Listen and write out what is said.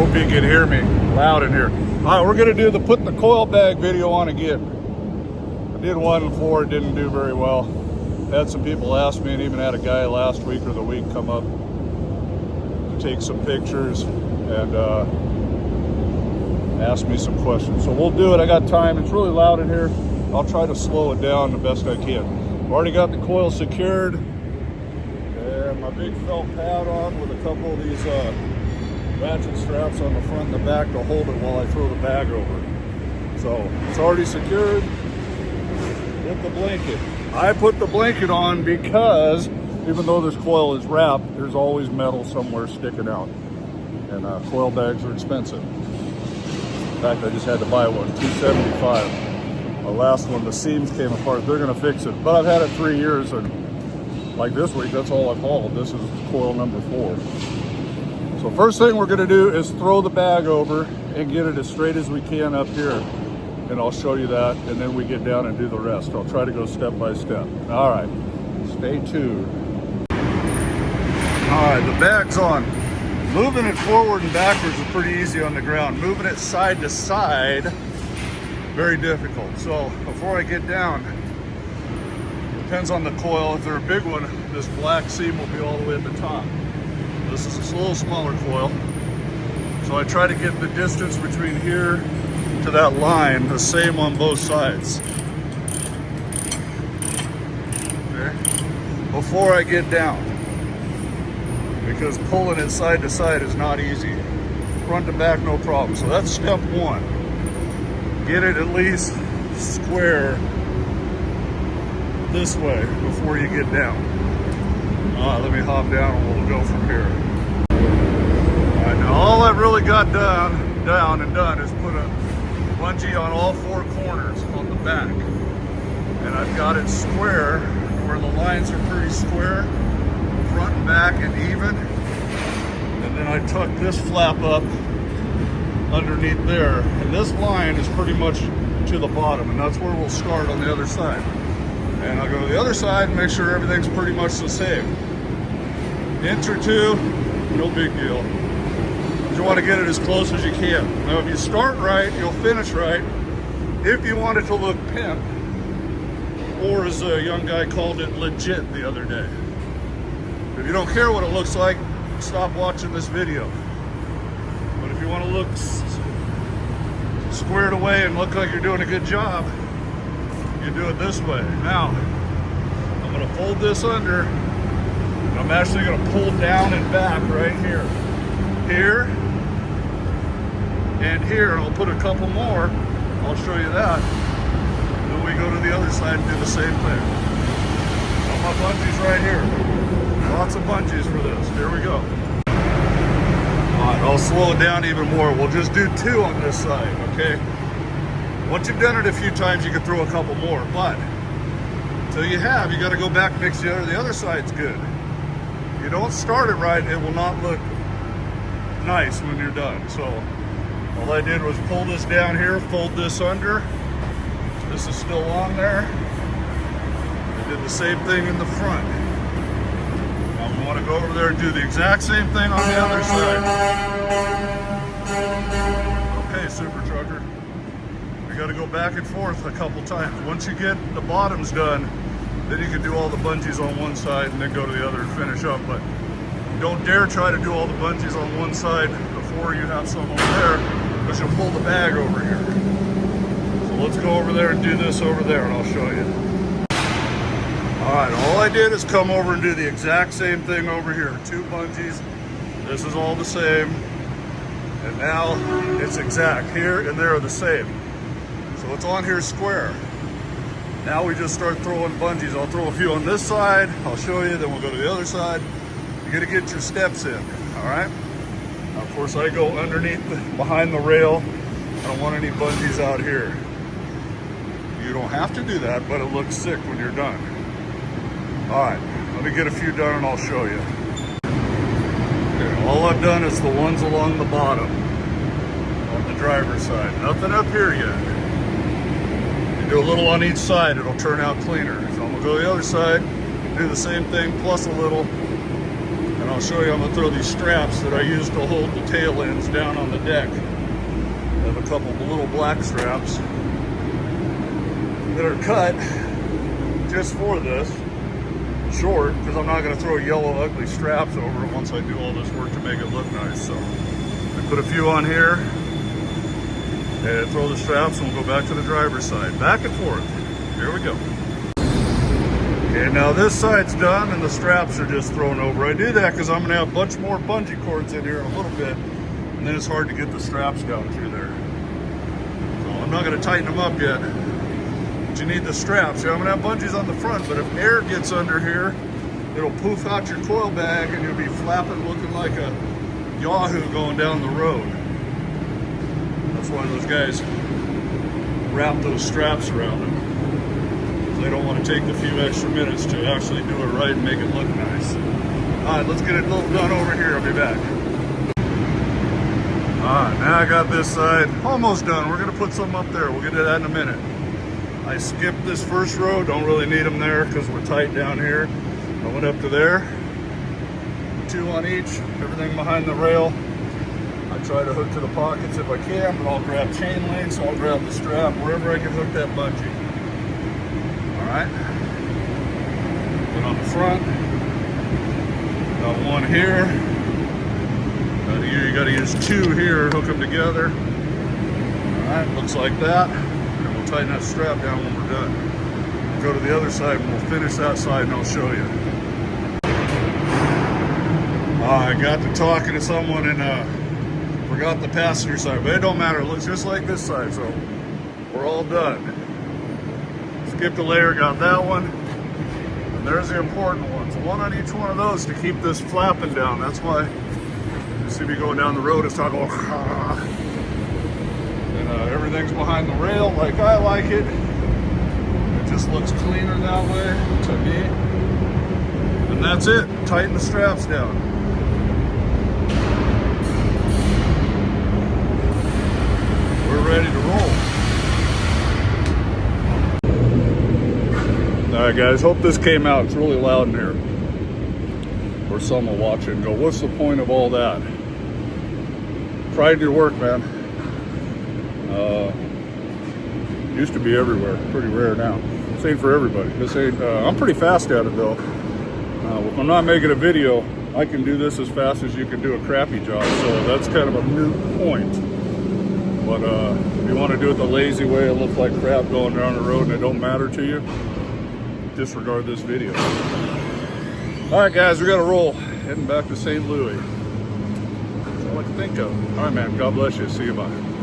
Hope you can hear me loud in here. All right, we're gonna do the put the coil bag video on again. I did one before, it didn't do very well. Had some people ask me, and even had a guy last week or the week come up to take some pictures and ask me some questions. So we'll do it. I got time. It's really loud in here. I'll try to slow it down the best I can. I've already got the coil secured. And my big felt pad on with a couple of these ratchet straps on the front and the back to hold it while I throw the bag over. So it's already secured with the blanket. I put the blanket on because even though this coil is wrapped, there's always metal somewhere sticking out. And coil bags are expensive. In fact, I just had to buy one, $275. The last one, the seams came apart. They're gonna fix it. But I've had it 3 years, and like this week, that's all I've hauled. This is coil number 4. So first thing we're gonna do is throw the bag over and get it as straight as we can up here. And I'll show you that, and then we get down and do the rest. I'll try to go step by step. All right, stay tuned. All right, the bag's on. Moving it forward and backwards is pretty easy on the ground. Moving it side to side, very difficult. So before I get down, depends on the coil. If they're a big one, this black seam will be all the way at the top. This is a little smaller coil. So I try to get the distance between here to that line the same on both sides. Okay. Before I get down, because pulling it side to side is not easy. Front to back, no problem. So that's step 1. Get it at least square this way before you get down. Let me hop down and we'll go from here. All right, now all I've really got done is put a bungee on all 4 corners on the back. And I've got it square where the lines are pretty square, front and back and even. And then I tuck this flap up underneath there. And this line is pretty much to the bottom, and that's where we'll start on the other side. And I'll go to the other side and make sure everything's pretty much the same. Inch or 2, no big deal. You want to get it as close as you can. Now if you start right, you'll finish right. If you want it to look pimp, or as a young guy called it, legit the other day. If you don't care what it looks like, stop watching this video. But if you want to look squared away and look like you're doing a good job, you do it this way. Now, I'm going to fold this under. I'm actually going to pull down and back right here. Here, and here, and I'll put a couple more. I'll show you that. Then we go to the other side and do the same thing. Got my bungees right here. Lots of bungees for this. Here we go. All right, I'll slow it down even more. We'll just do 2 on this side, okay? Once you've done it a few times, you can throw a couple more, but until you have, you got to go back and mix the other. The other side's good. If you don't start it right, it will not look nice when you're done. So all I did was pull this down here, fold this under. This is still on there. I did the same thing in the front. Now we want to go over there and do the exact same thing on the other side. Okay, super trucker. We got to go back and forth a couple times. Once you get the bottoms done, then you can do all the bungees on one side and then go to the other and finish up. But don't dare try to do all the bungees on one side before you have some over there, because you'll pull the bag over here. So let's go over there and do this over there, and I'll show you. All right, all I did is come over and do the exact same thing over here. 2 bungees. This is all the same. And now it's exact. Here and there are the same. So it's on here square. Now we just start throwing bungees. I'll throw a few on this side. I'll show you, then we'll go to the other side. You gotta get your steps in, all right? Now, of course, I go underneath, behind the rail. I don't want any bungees out here. You don't have to do that, but it looks sick when you're done. All right, let me get a few done and I'll show you. Okay, all I've done is the ones along the bottom on the driver's side. Nothing up here yet. You do a little on each side, it'll turn out cleaner. So I'm gonna go to the other side, do the same thing plus a little, and I'll I'll show you. I'm gonna throw these straps that I use to hold the tail ends down on the deck. I have a couple of little black straps that are cut just for this. Short, because I'm not going to throw yellow ugly straps over it once I do all this work to make it look nice. So I put a few on here and throw the straps, and we'll go back to the driver's side. Back and forth. Here we go. Okay, now this side's done and the straps are just thrown over. I do that because I'm going to have a bunch more bungee cords in here in a little bit, and then it's hard to get the straps down through there. So I'm not going to tighten them up yet. You need the straps. I'm gonna have bungees on the front, but if air gets under here, it'll poof out your coil bag and you'll be flapping looking like a Yahoo going down the road. That's why those guys wrap those straps around them. They don't want to take the few extra minutes to actually do it right and make it look nice. All right, let's get it a little done over here. I'll be back. All right, now I got this side almost done. We're gonna put some up there. We'll get to that in a minute. I skipped this first row, don't really need them there because we're tight down here. I went up to there, 2 on each, everything behind the rail. I try to hook to the pockets if I can, but I'll grab chain link, so I'll grab the strap wherever I can hook that bungee. All right, then on the front, got one here. You gotta use 2 here, hook them together. All right, looks like that. Tighten that strap down when we're done. We'll go to the other side and we'll finish that side and I'll show you. I got to talking to someone and forgot the passenger side, but it don't matter. It looks just like this side, so we're all done. Skipped a layer, got that one. And there's the important ones. One on each one of those to keep this flapping down. That's why you see me going down the road, it's not going everything's behind the rail like I like it. It just looks cleaner that way to me. And that's it. Tighten the straps down. We're ready to roll. All right, guys, hope this came out. It's really loud in here. Or some will watch it and go, what's the point of all that? Pride in your work, man. Used to be everywhere, pretty rare now. This ain't for everybody. This ain't, I'm pretty fast at it though. If I'm not making a video, I can do this as fast as you can do a crappy job, so that's kind of a moot point. But if you want to do it the lazy way, it looks like crap going down the road and it don't matter to you, disregard this video. All right, guys, we got to roll. Heading back to St. Louis. That's all I can think of. All right, man, God bless you. See you, bye.